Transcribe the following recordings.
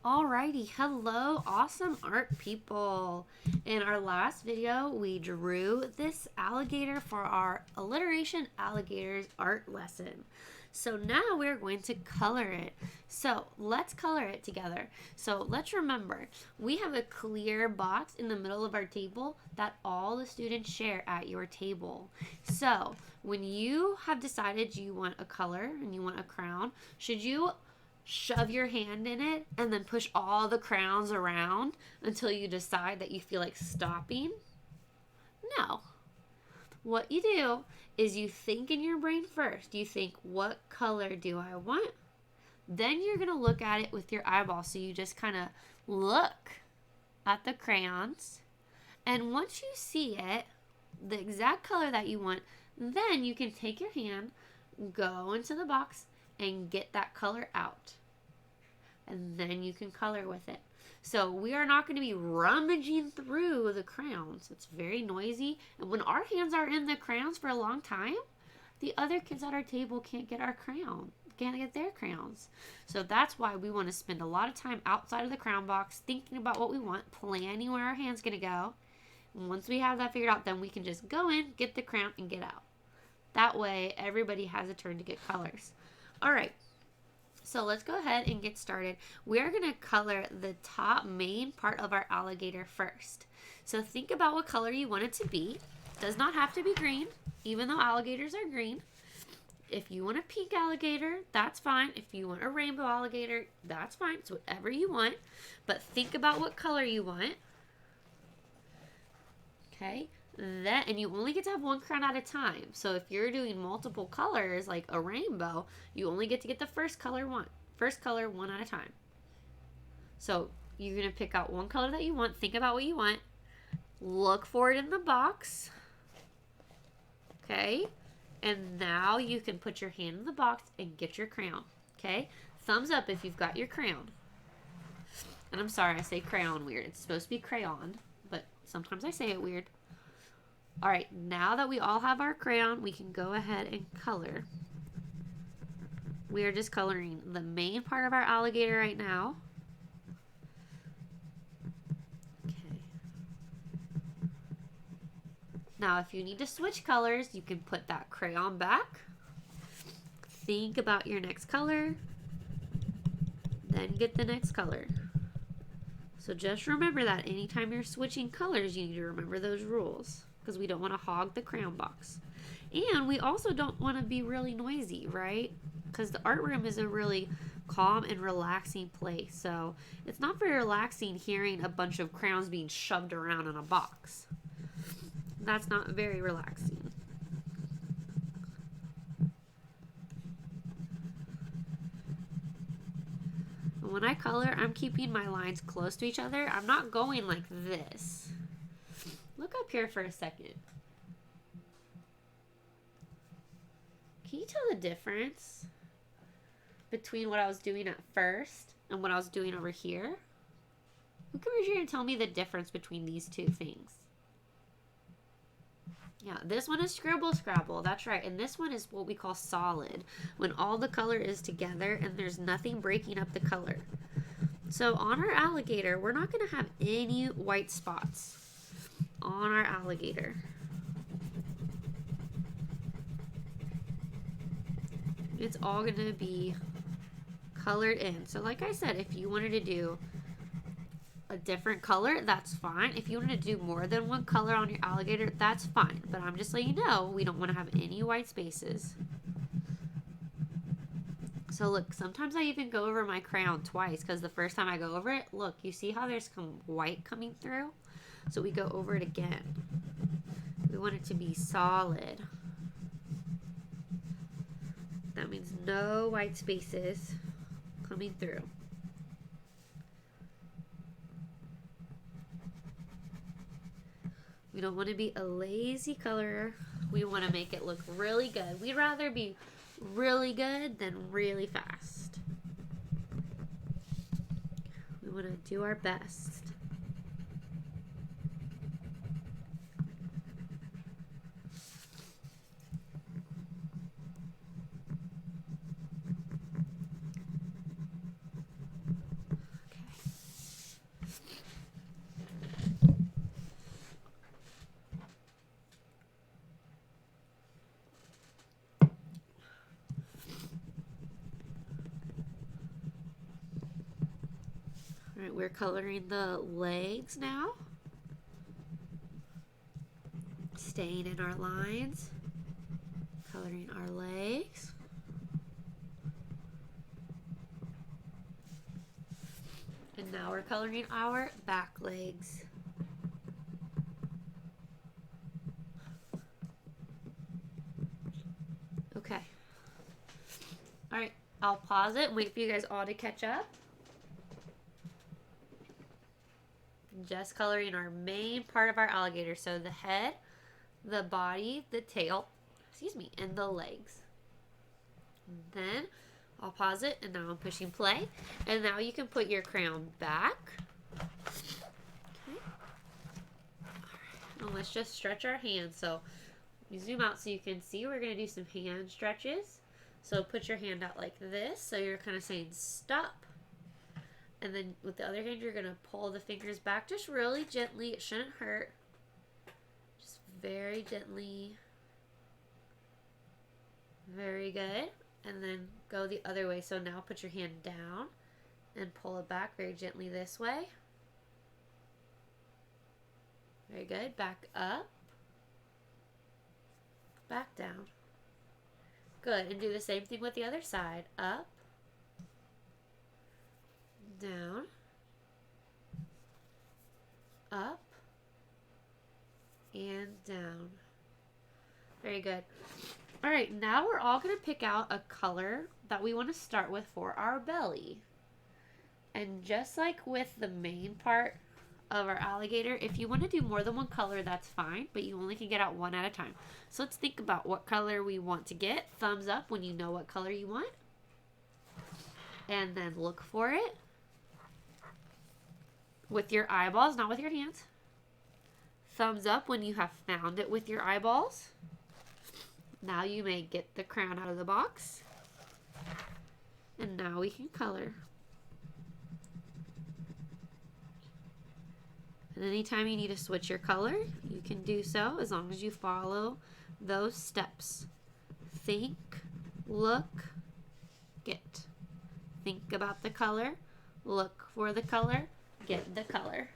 Alrighty, hello, awesome art people. In our last video, we drew this alligator for our Alliteration Alligators art lesson. So now we're going to color it. So let's color it together. So let's remember, we have a clear box in the middle of our table that all the students share at your table. So when you have decided you want a color and you want a crown, should you shove your hand in it and then push all the crowns around until you decide that you feel like stopping? No. What you do is you think in your brain first. You think, what color do I want? Then you're going to look at it with your eyeball. So you just kind of look at the crayons. And once you see it, the exact color that you want, then you can take your hand, go into the box, and get that color out. And then you can color with it. So we are not going to be rummaging through the crayons. It's very noisy. And when our hands are in the crayons for a long time, the other kids at our table can't get their crayons. So that's why we want to spend a lot of time outside of the crayon box, thinking about what we want, planning where our hand's going to go. And once we have that figured out, then we can just go in, get the crayon, and get out. That way, everybody has a turn to get colors. All right, so let's go ahead and get started. We're going to color the top main part of our alligator first. So think about what color you want it to be. It does not have to be green, even though alligators are green. If you want a pink alligator, that's fine. If you want a rainbow alligator, that's fine. It's whatever you want. But think about what color you want. Okay. And you only get to have one crown at a time. So if you're doing multiple colors, like a rainbow, you only get to get the first color one at a time. So you're going to pick out one color that you want, think about what you want, look for it in the box. Okay. And now you can put your hand in the box and get your crayon. Okay. Thumbs up if you've got your crayon. And I'm sorry, I say crayon weird. It's supposed to be crayon, but sometimes I say it weird. All right, now that we all have our crayon, we can go ahead and color. We are just coloring the main part of our alligator right now. Okay. Now, if you need to switch colors, you can put that crayon back. Think about your next color. Then get the next color. So just remember that anytime you're switching colors, you need to remember those rules, because we don't want to hog the crayon box. And we also don't want to be really noisy, right? Because the art room is a really calm and relaxing place. So it's not very relaxing hearing a bunch of crayons being shoved around in a box. That's not very relaxing. When I color, I'm keeping my lines close to each other. I'm not going like this. Look up here for a second. Can you tell the difference between what I was doing at first and what I was doing over here? Who can raise your hand and tell me the difference between these two things? Yeah, this one is scribble scrabble, that's right. And this one is what we call solid, when all the color is together and there's nothing breaking up the color. So on our alligator, we're not going to have any white spots on our alligator. It's all going to be colored in. So like I said, if you wanted to do a different color, that's fine. If you wanted to do more than one color on your alligator, that's fine. But I'm just letting you know, we don't want to have any white spaces. So look, sometimes I even go over my crayon twice, because the first time I go over it, look, you see how there's some white coming through? So we go over it again. We want it to be solid. That means no white spaces coming through. We don't want to be a lazy colorer. We want to make it look really good. We'd rather be really good than really fast. We want to do our best. Okay. All right, we're coloring the legs now. Staying in our lines. Coloring our legs. And now we're coloring our back legs. Okay. All right, I'll pause it and wait for you guys all to catch up. Just coloring our main part of our alligator. So the head, the body, the tail, and the legs. And then I'll pause it, and now I'm pushing play. And now you can put your crayon back. Okay. And let's just stretch our hands. So you zoom out so you can see. We're going to do some hand stretches. So put your hand out like this. So you're kind of saying stop. And then with the other hand, you're going to pull the fingers back just really gently. It shouldn't hurt. Just very gently. Very good. And then go the other way. So now put your hand down and pull it back very gently this way. Very good. Back up. Back down. Good. And do the same thing with the other side. Up. Down. Up. And down. Very good. All right, now we're all going to pick out a color that we want to start with for our belly. And just like with the main part of our alligator, if you want to do more than one color, that's fine, but you only can get out one at a time. So let's think about what color we want to get. Thumbs up when you know what color you want. And then look for it with your eyeballs, not with your hands. Thumbs up when you have found it with your eyeballs. Now you may get the crown out of the box. And now we can color. And anytime you need to switch your color, you can do so as long as you follow those steps. Think, look, get. Think about the color, look for the color, get the color.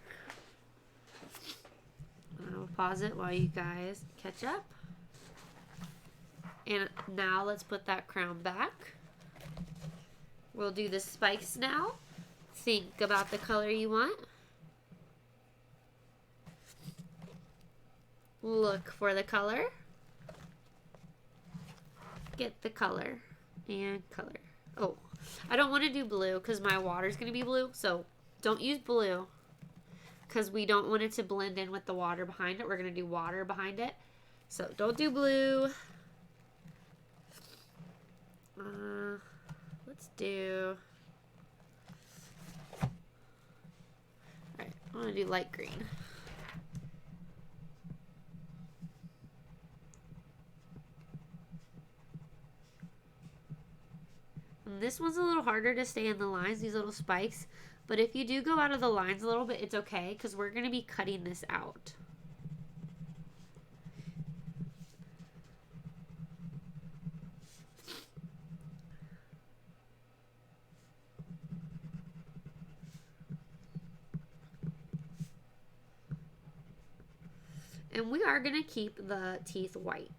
I'll pause it while you guys catch up. And now let's put that crown back. We'll do the spikes now. Think about the color you want. Look for the color. Get the color. And color. Oh, I don't want to do blue because my water's going to be blue. So don't use blue because we don't want it to blend in with the water behind it. We're going to do water behind it. So don't do blue. Let's do... Alright, I want to do light green. And this one's a little harder to stay in the lines, these little spikes. But if you do go out of the lines a little bit, it's okay because we're going to be cutting this out. And we are going to keep the teeth white.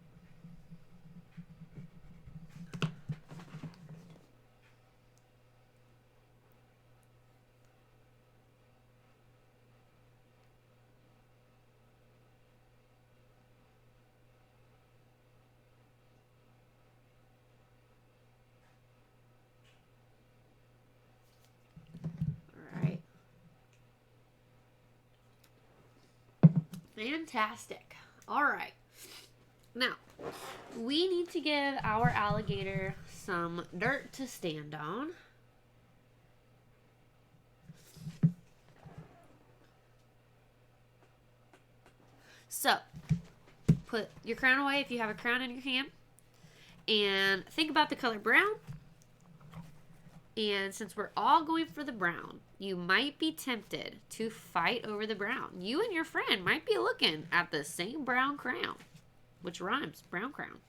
Fantastic. All right. Now, we need to give our alligator some dirt to stand on. So, put your crown away if you have a crown in your hand. And think about the color brown. And since we're all going for the brown, you might be tempted to fight over the brown. You and your friend might be looking at the same brown crown, which rhymes, brown crown,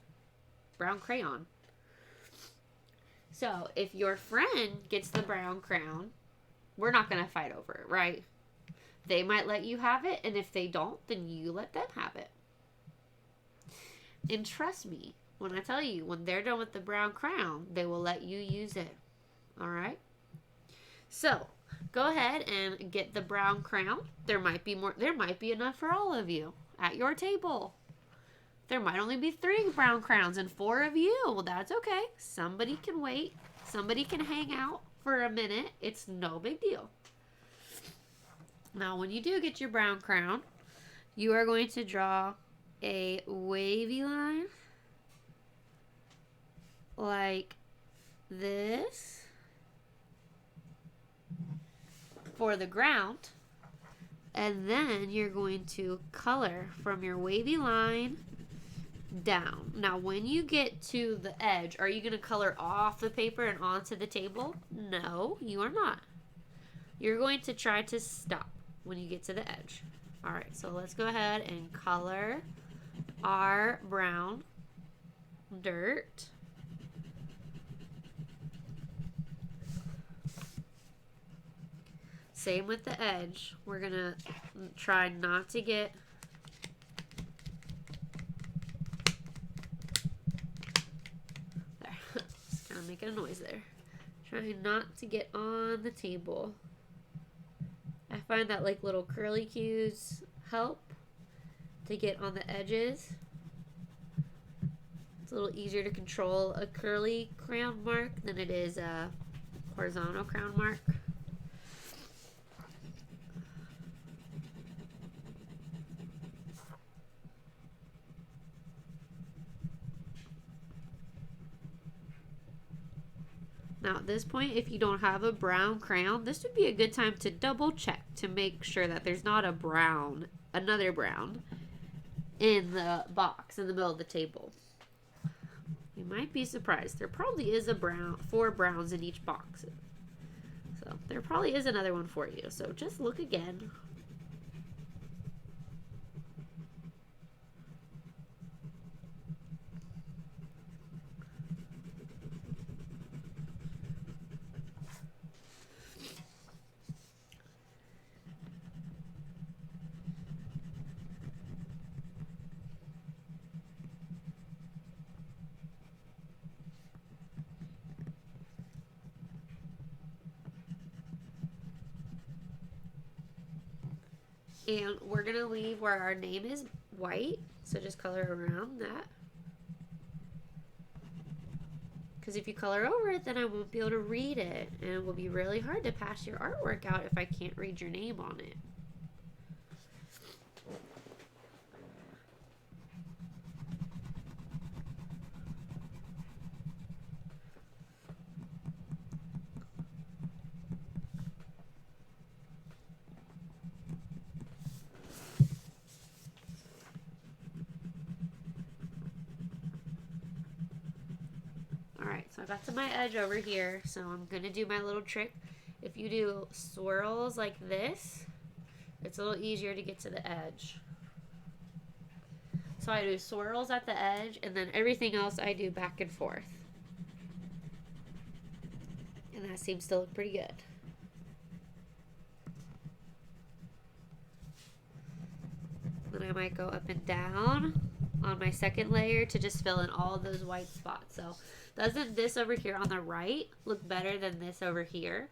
brown crayon. So if your friend gets the brown crown We're not going to fight over it, right? They might let you have it, and if they don't, then you let them have it. And trust me when I tell you, when they're done with the brown crayon, they will let you use it. All right? So, go ahead and get the brown crayon. There might be more. There might be enough for all of you at your table. There might only be 3 brown crayons and 4 of you. Well, that's okay. Somebody can wait. Somebody can hang out for a minute. It's no big deal. Now, when you do get your brown crayon, you are going to draw a wavy line like this for the ground, and then you're going to color from your wavy line down. Now, when you get to the edge, are you going to color off the paper and onto the table? No, you are not. You're going to try to stop when you get to the edge. All right, so let's go ahead and color our brown dirt. Same with the edge. We're going to try not to get there. Just kind of making a noise there. Trying not to get on the table. I find that like little curly cues help to get on the edges. It's a little easier to control a curly crayon mark than it is a horizontal crayon mark. Now at this point, if you don't have a brown crayon, this would be a good time to double check to make sure that there's not another brown in the box in the middle of the table. You might be surprised. There probably is 4 browns in each box. So there probably is another one for you. So just look again. And we're going to leave where our name is white. So just color around that. Because if you color over it, then I won't be able to read it. And it will be really hard to pass your artwork out if I can't read your name on it. Alright, so I got to my edge over here, so I'm going to do my little trick. If you do swirls like this, it's a little easier to get to the edge. So I do swirls at the edge, and then everything else I do back and forth. And that seems to look pretty good. Then I might go up and down on my second layer to just fill in all of those white spots. So doesn't this over here on the right look better than this over here?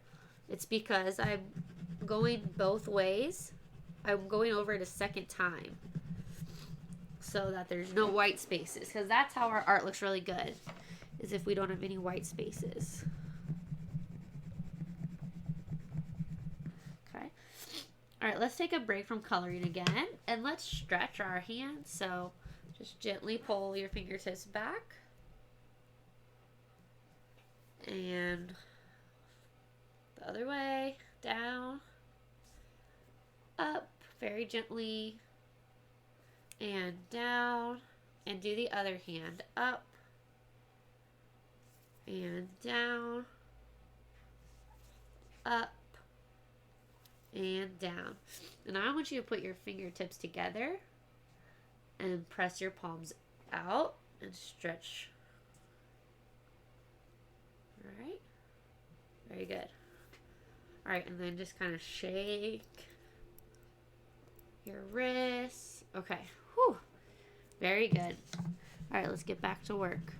It's because I'm going both ways. I'm going over it a second time so that there's no white spaces, because that's how our art looks really good, is if we don't have any white spaces. Okay. All right, let's take a break from coloring again, and let's stretch our hands. So just gently pull your fingertips back. And the other way, down, up, very gently, and down, and do the other hand, up, and down, up, and down. And I want you to put your fingertips together and press your palms out and stretch. All right, very good. Alright, and then just kind of shake your wrists. Okay. Whew. Very good. Alright, let's get back to work.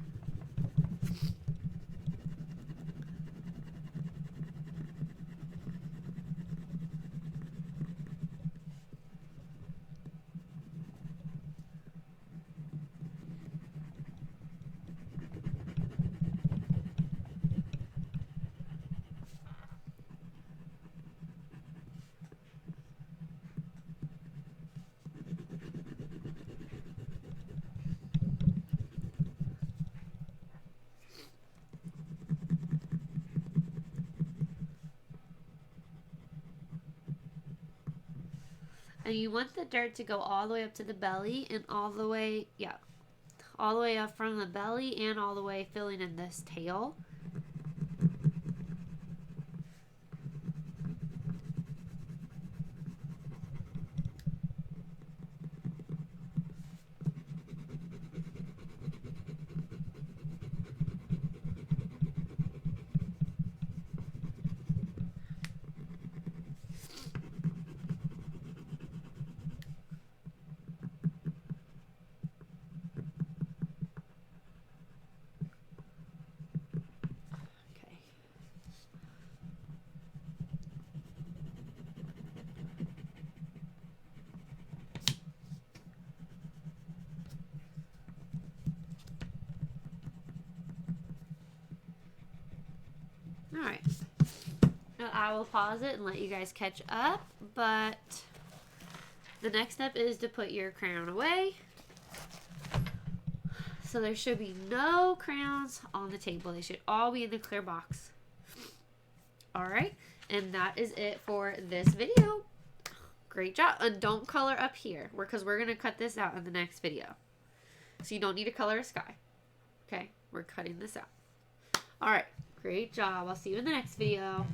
And you want the dirt to go all the way up to the belly and all the way, yeah, all the way up from the belly and all the way filling in this tail. Alright. Now I will pause it and let you guys catch up, but the next step is to put your crayon away. So there should be no crayons on the table. They should all be in the clear box. Alright, and that is it for this video. Great job. And don't color up here, because we're going to cut this out in the next video. So you don't need to color a sky. Okay, we're cutting this out. Alright, great job. I'll see you in the next video.